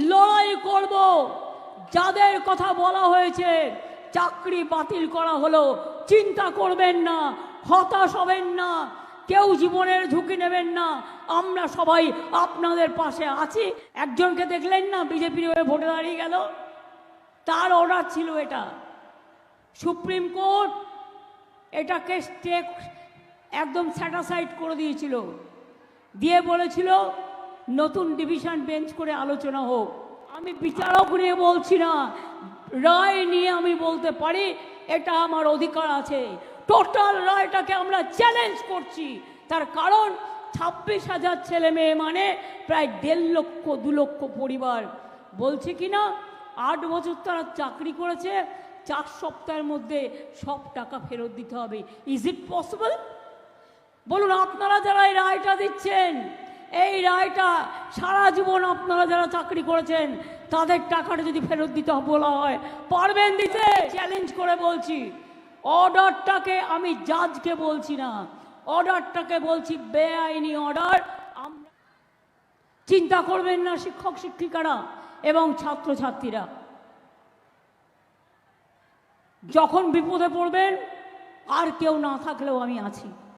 লড়াই করব। যাদের কথা বলা হয়েছে চাকরি বাতিল করা হলো, চিন্তা করবেন না, হতাশ হবেন না, কেউ জীবনের ঝুঁকি নেবেন না, আমরা সবাই আপনাদের পাশে আছি। একজনকে দেখলেন না বিজেপির হয়ে ভোটে দাঁড়িয়ে গেল, তার অর্ডার ছিল এটা। সুপ্রিম কোর্ট এটাকে একদম স্যাটাসাইড করে দিয়েছিল, দিয়ে বলেছিল নতুন ডিভিশন বেঞ্চ করে আলোচনা হোক। আমি বিচারক নিয়ে বলছি না, রায় নিয়ে আমি বলতে পারি, এটা আমার অধিকার আছে। টোটাল রায়টাকে আমরা চ্যালেঞ্জ করছি, তার কারণ 26,000 ছেলে মেয়ে মানে প্রায় 1.5 লক্ষ 2 লক্ষ পরিবার। বলছে কি না 8 বছর তারা চাকরি করেছে, 4 সপ্তাহের মধ্যে সব টাকা ফেরত দিতে হবে। Is it possible? বলুন, আপনারা যারা এই রায়টা দিচ্ছেন, এই রায়টা সারা জীবন আপনারা যারা চাকরি করেছেন তাদের টাকাটা যদি ফেরত দিতে বলা হয়, পারবেন দিতে? চ্যালেঞ্জ করে বলছি, অর্ডারটাকে আমি জাজকে বলছি না, অর্ডারটাকে বলছি বেআইনি অর্ডার। আমরা চিন্তা করবেন না শিক্ষক শিক্ষিকারা এবং ছাত্রছাত্রীরা, যখন বিপদে পড়বেন আর কেউ না থাকলেও আমি আছি।